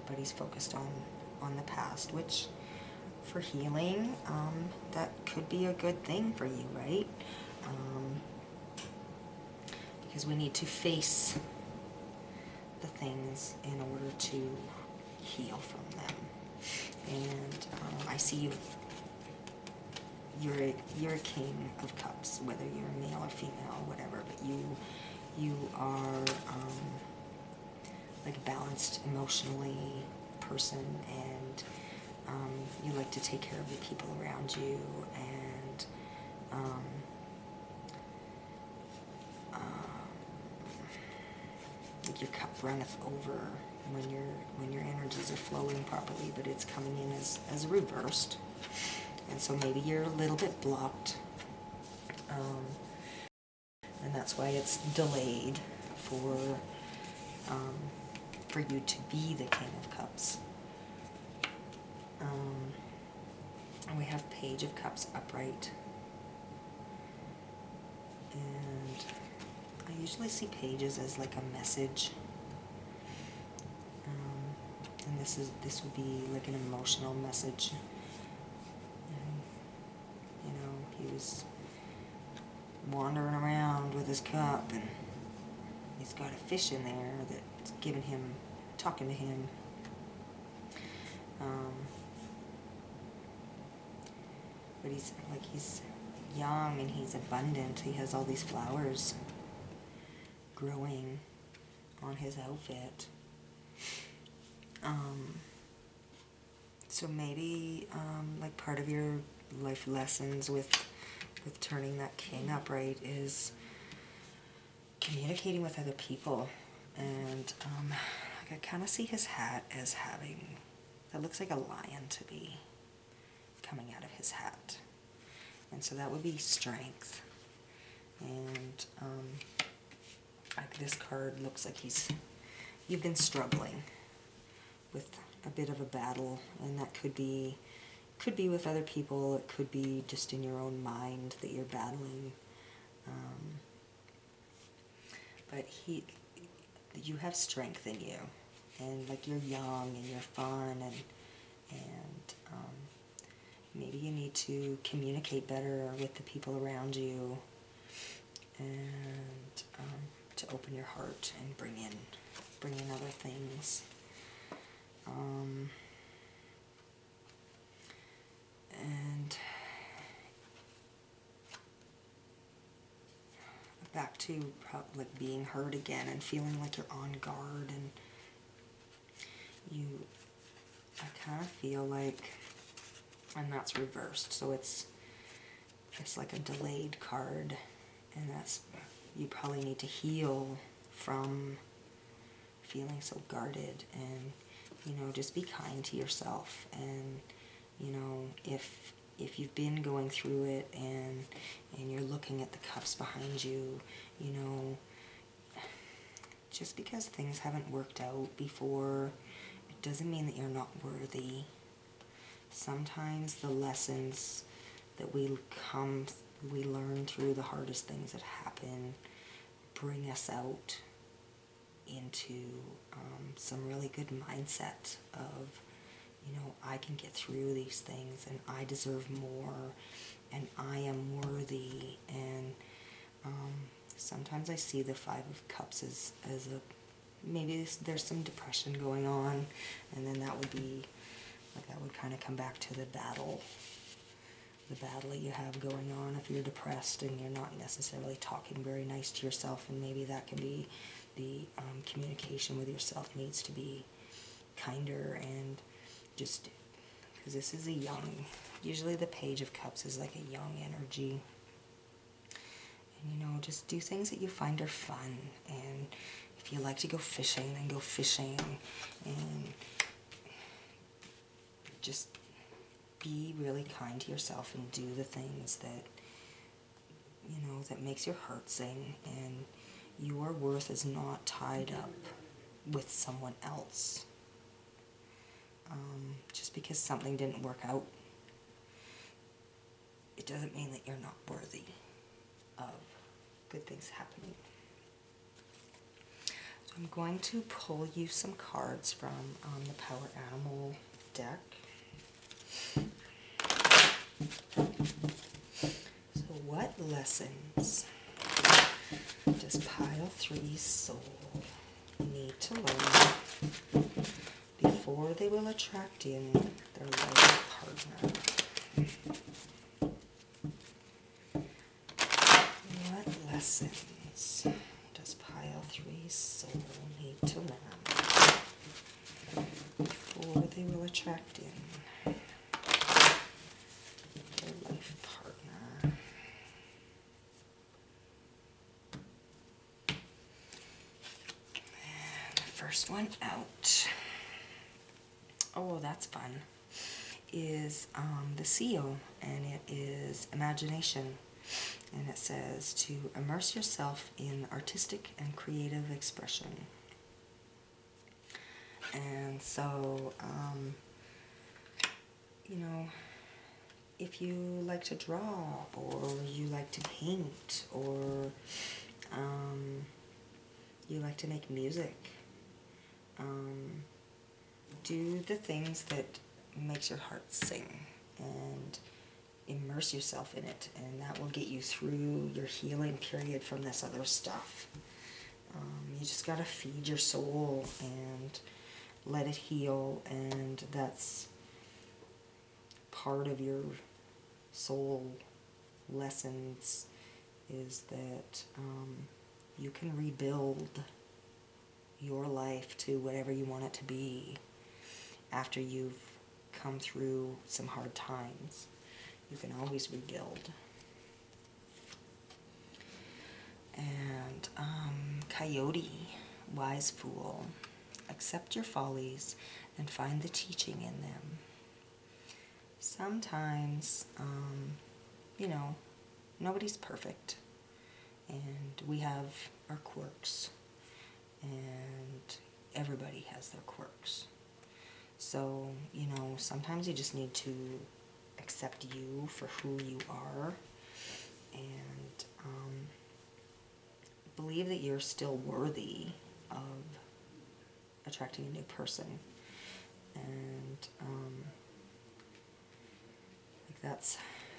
but he's focused on the past, which for healing, that could be a good thing for you, right? Because we need to face the things in order to heal from them. And I see you're a King of Cups, whether you're male or female or whatever, but you are like a balanced emotionally person, and you like to take care of the people around you, and like your cup runneth over when your energies are flowing properly, but it's coming in as reversed, and so maybe you're a little bit blocked, and that's why it's delayed for you to be the King of Cups. And we have Page of Cups upright, and I usually see pages as like a message, and this would be like an emotional message. And, you know, he was wandering around with his cup, and he's got a fish in there that's talking to him. But he's young and he's abundant. He has all these flowers growing on his outfit. So maybe like part of your life lessons with turning that king upright is communicating with other people. And like I kind of see his hat as having, that looks like a lion to me coming out of his hat. And so that would be strength. And like this card looks like you've been struggling with a bit of a battle, and that could be with other people, it could be just in your own mind that you're battling. But you have strength in you, and like you're young and you're fun, and maybe you need to communicate better with the people around you, and to open your heart and bring in other things. And back to like being hurt again and feeling like you're on guard, and I kind of feel like, and that's reversed, so it's like a delayed card, and that's, you probably need to heal from feeling so guarded, and just be kind to yourself. And if you've been going through it and you're looking at the cups behind you, just because things haven't worked out before, it doesn't mean that you're not worthy. Sometimes the lessons that we learn through the hardest things that happen bring us out into some really good mindset of, you know, I can get through these things and I deserve more and I am worthy. And sometimes I see the Five of Cups as a, maybe there's some depression going on, and then that would be, like, that would kind of come back to the battle that you have going on if you're depressed and you're not necessarily talking very nice to yourself, and maybe that can be the communication with yourself needs to be kinder, and just, because this is a young, usually the Page of Cups is like a young energy. And, you know, just do things that you find are fun, and if you like to go fishing, then go fishing, and just be really kind to yourself and do the things that, you know, that makes your heart sing. And your worth is not tied up with someone else. Just because something didn't work out, it doesn't mean that you're not worthy of good things happening. So I'm going to pull you some cards from the Power Animal deck. So what lessons does Pile 3's soul need to learn before they will attract in their life partner? What lessons does Pile 3's soul need to learn before they will attract in their life partner? And the first one out, oh, that's fun, is the seal, and it is imagination. And it says to immerse yourself in artistic and creative expression. And so, you know, if you like to draw, or you like to paint, or you like to make music, do the things that makes your heart sing, and immerse yourself in it, and that will get you through your healing period from this other stuff. You just gotta feed your soul and let it heal, and that's part of your soul lessons, is that you can rebuild your life to whatever you want it to be after you've come through some hard times. You can always rebuild. And Coyote, wise fool, accept your follies and find the teaching in them. Sometimes, you know, nobody's perfect, and we have our quirks, and everybody has their quirks. So, you know, sometimes you just need to accept you for who you are, and believe that you're still worthy of attracting a new person. And like, that's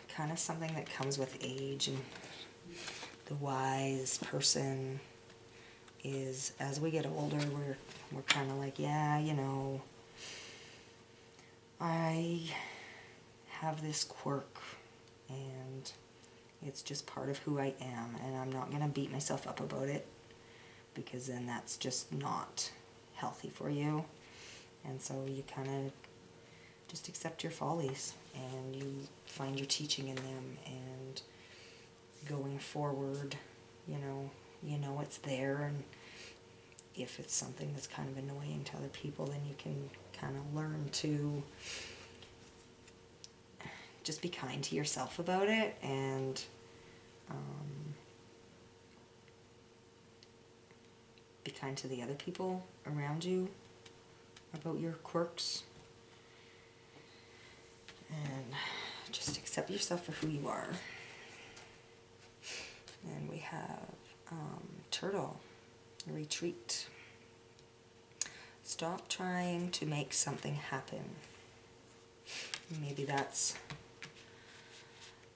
kind of something that comes with age, and the wise person is, as we get older, we're kind of like, yeah, you know, I have this quirk, and it's just part of who I am, and I'm not going to beat myself up about it, because then that's just not healthy for you. And so you kind of just accept your follies, and you find your teaching in them, and going forward, you know it's there, and if it's something that's kind of annoying to other people, then you can kind of learn to just be kind to yourself about it, and be kind to the other people around you about your quirks, and just accept yourself for who you are. And we have Turtle, retreat. Stop trying to make something happen. Maybe that's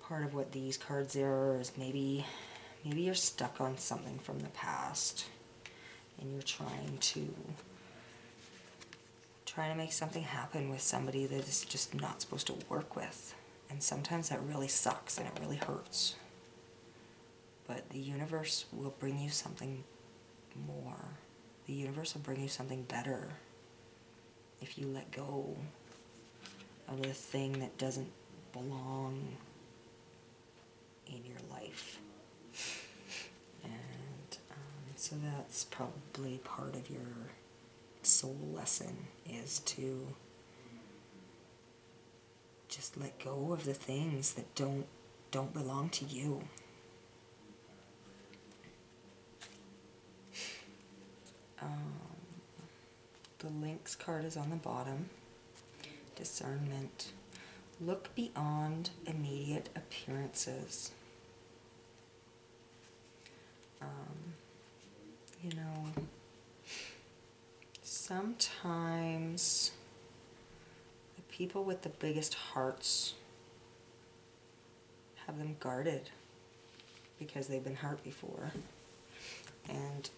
part of what these cards are, is maybe you're stuck on something from the past and you're trying to make something happen with somebody that is just not supposed to work with. And sometimes that really sucks and it really hurts. But the universe will bring you something more. The universe will bring you something better if you let go of the thing that doesn't belong in your life. And so that's probably part of your soul lesson, is to just let go of the things that don't belong to you. The Lynx card is on the bottom. Discernment. Look beyond immediate appearances. You know, sometimes the people with the biggest hearts have them guarded because they've been hurt before. And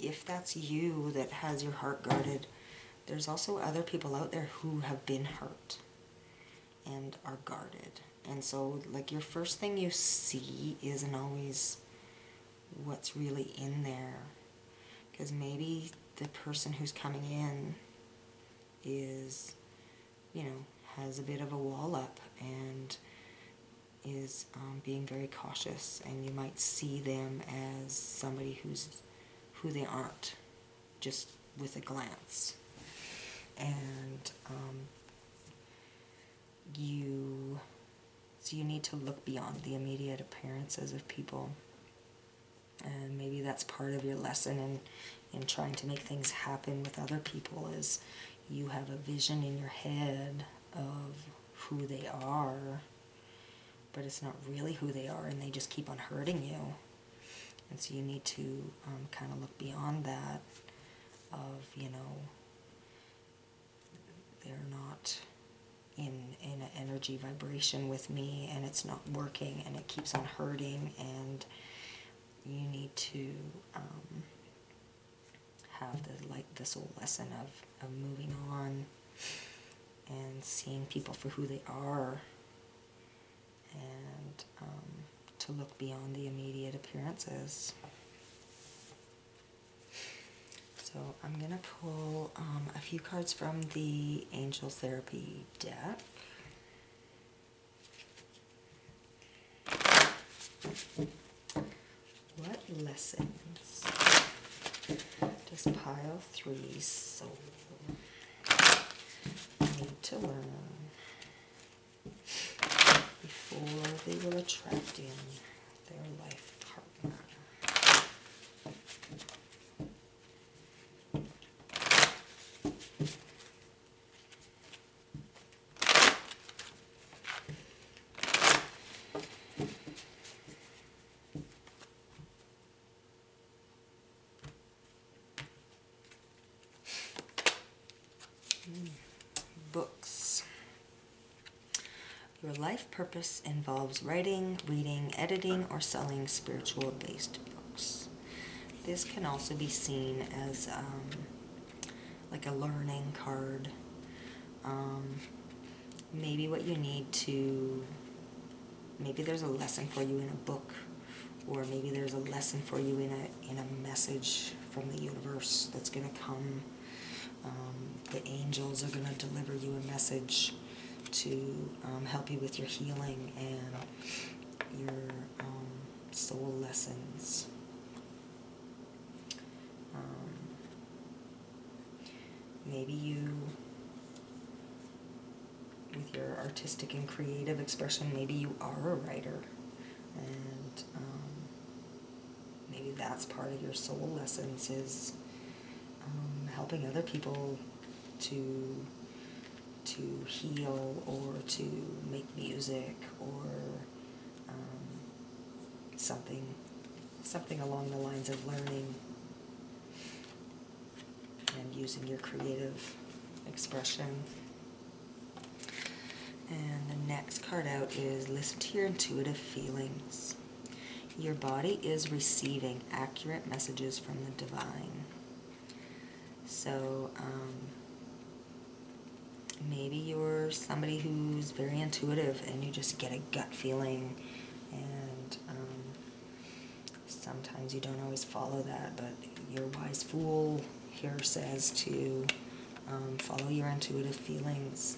if that's you that has your heart guarded, there's also other people out there who have been hurt and are guarded. And so, like, your first thing you see isn't always what's really in there. Because maybe the person who's coming in is, you know, has a bit of a wall up and is being very cautious, and you might see them as somebody who they aren't, just with a glance. And you need to look beyond the immediate appearances of people. And maybe that's part of your lesson in trying to make things happen with other people, is you have a vision in your head of who they are, but it's not really who they are, and they just keep on hurting you. And so you need to kind of look beyond that, of, you know, they're not in an energy vibration with me, and it's not working, and it keeps on hurting, and you need to have the soul lesson of moving on and seeing people for who they are, and to look beyond the immediate appearances. So I'm going to pull a few cards from the Angel Therapy deck. What lessons does pile 3 soul need to learn before they will attract in their life partner? Books. Your life purpose involves writing, reading, editing, or selling spiritual-based books. This can also be seen as like a learning card. Maybe what you need to, maybe there's a lesson for you in a book, or maybe there's a lesson for you in a message from the universe that's going to come. The angels are going to deliver you a message to help you with your healing and your soul lessons. Maybe you, with your artistic and creative expression, maybe you are a writer, and maybe that's part of your soul lessons, is helping other people to heal, or to make music, or something along the lines of learning. and using your creative expression. And the next card out is listen to your intuitive feelings. Your body is receiving accurate messages from the divine. So maybe you're somebody who's very intuitive and you just get a gut feeling, and sometimes you don't always follow that, but your wise fool here says to follow your intuitive feelings.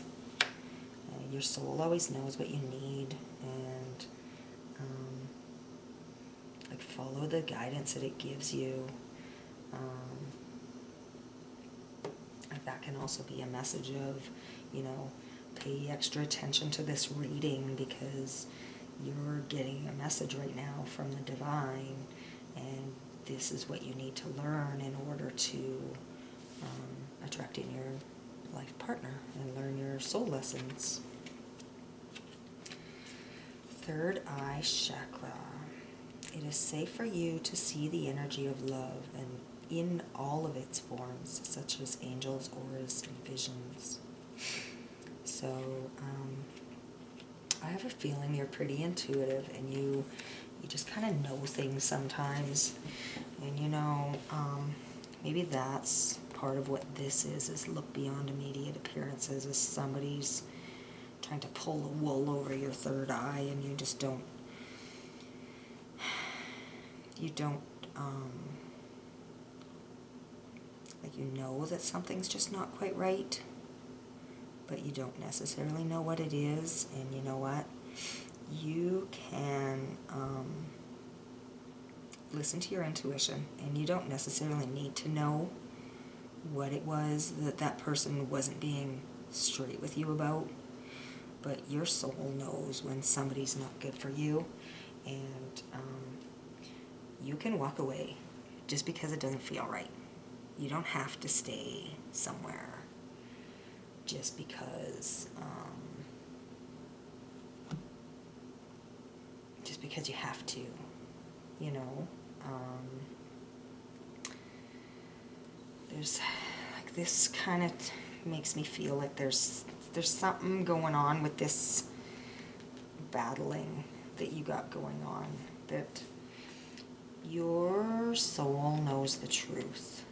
Your soul always knows what you need, and like follow the guidance that it gives you. That can also be a message of, you know, pay extra attention to this reading because you're getting a message right now from the divine, and this is what you need to learn in order to attract in your life partner and learn your soul lessons. Third eye chakra. It is safe for you to see the energy of love and in all of its forms, such as angels, auras, and visions. So I have a feeling you're pretty intuitive, and you just kind of know things sometimes. And you know, maybe that's part of what this is look beyond immediate appearances, as somebody's trying to pull the wool over your third eye, and you just don't, like, you know that something's just not quite right, but you don't necessarily know what it is. And you know what? You can listen to your intuition, and you don't necessarily need to know what it was that that person wasn't being straight with you about, but your soul knows when somebody's not good for you, and you can walk away just because it doesn't feel right. You don't have to stay somewhere just because you have to, you know. There's like, this kind of makes me feel like there's something going on with this battling that you got going on, that your soul knows the truth.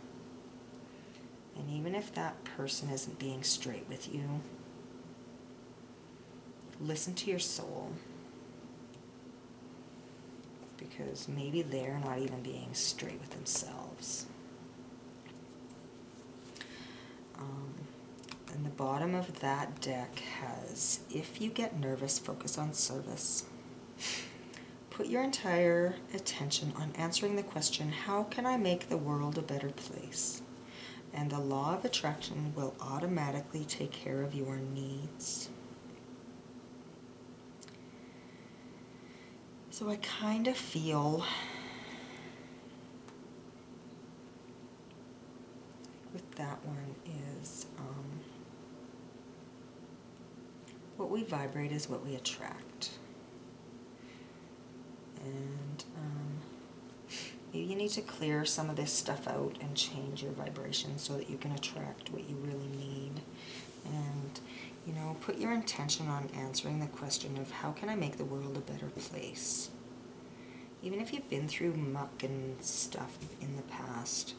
And even if that person isn't being straight with you, listen to your soul, because maybe they're not even being straight with themselves. And the bottom of that deck has, if you get nervous, focus on service. Put your entire attention on answering the question, how can I make the world a better place? And the law of attraction will automatically take care of your needs. So I kind of feel with that one is what we vibrate is what we attract. And maybe you need to clear some of this stuff out and change your vibration so that you can attract what you really need. And, you know, put your intention on answering the question of how can I make the world a better place? Even if you've been through muck and stuff in the past,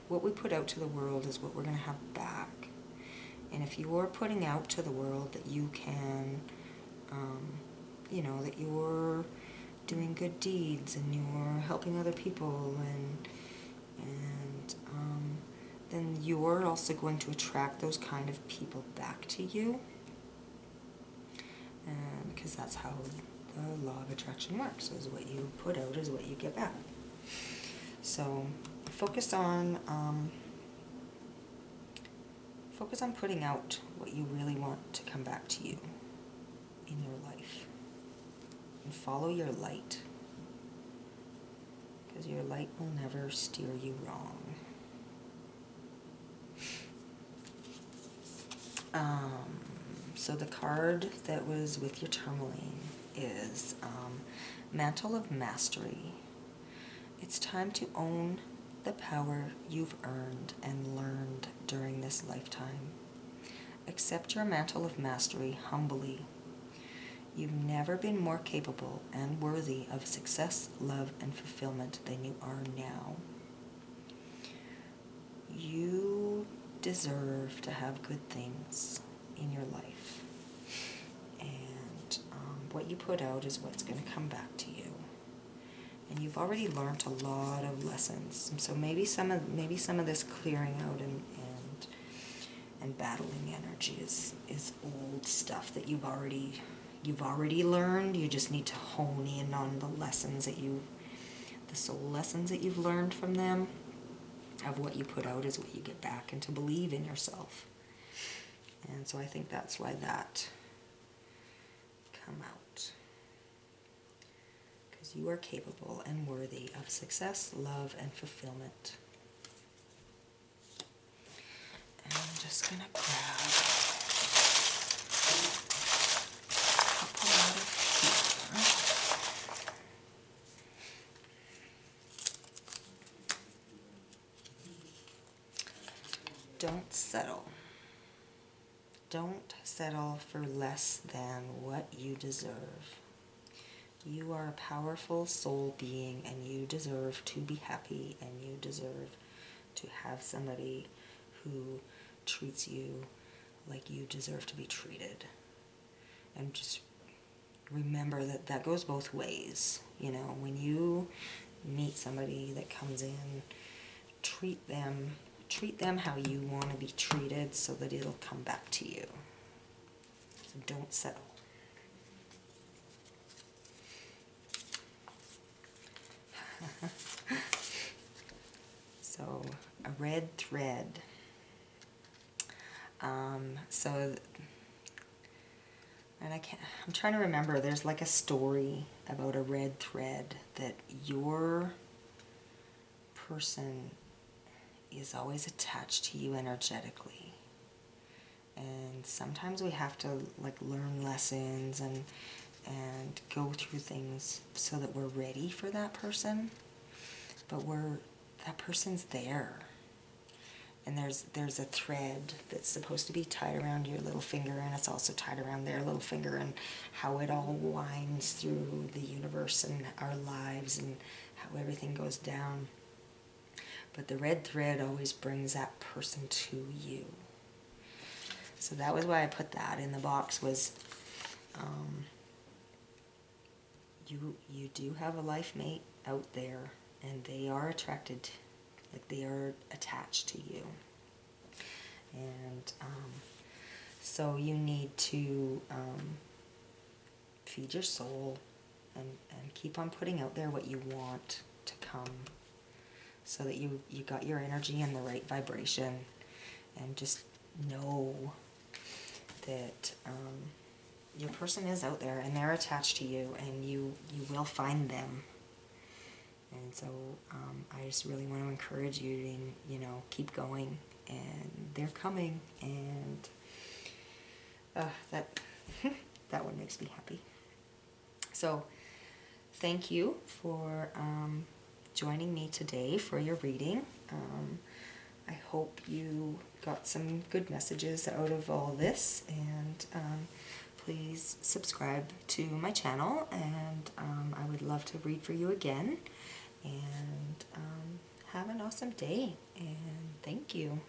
what we put out to the world is what we're going to have back. And if you're putting out to the world that you can, you know, that you're doing good deeds and you're helping other people, and then you're also going to attract those kind of people back to you. And because that's how the law of attraction works, is what you put out is what you get back. So focus on putting out what you really want to come back to you in your life, and follow your light, because your light will never steer you wrong. So the card that was with your tourmaline is Mantle of Mastery. It's time to own the power you've earned and learned during this lifetime. Accept your mantle of mastery humbly. You've never been more capable and worthy of success, love, and fulfillment than you are now. You deserve to have good things in your life. And what you put out is what's going to come back to you. And you've already learned a lot of lessons. And so maybe some of this clearing out and battling energy is old stuff that you've already learned. You just need to hone in on the lessons the soul lessons that you've learned from them. Of what you put out is what you get back, and to believe in yourself. And so I think that's why that come out. Because you are capable and worthy of success, love, and fulfillment. And I'm just going to grab a couple out of here. Don't settle. Don't settle for less than what you deserve. You are a powerful soul being, and you deserve to be happy, and you deserve to have somebody who treats you like you deserve to be treated. And just remember that goes both ways. You know, when you meet somebody that comes in, treat them how you want to be treated so that it'll come back to you. So don't settle. So a red thread. I'm trying to remember, there's like a story about a red thread that your person is always attached to you energetically. And sometimes we have to like learn lessons and go through things so that we're ready for that person. But that person's there. And there's a thread that's supposed to be tied around your little finger, and it's also tied around their little finger, and how it all winds through the universe and our lives and how everything goes down. But the red thread always brings that person to you. So that was why I put that in the box, was you do have a life mate out there, and they are attracted, like they are attached to you. And so you need to feed your soul and keep on putting out there what you want to come, so that you got your energy in the right vibration. And just know that your person is out there, and they're attached to you, and you will find them. And so I just really want to encourage you to, keep going, and they're coming, and that that one makes me happy. So thank you for joining me today for your reading. I hope you got some good messages out of all this, and please subscribe to my channel, and I would love to read for you again. And have an awesome day, and thank you.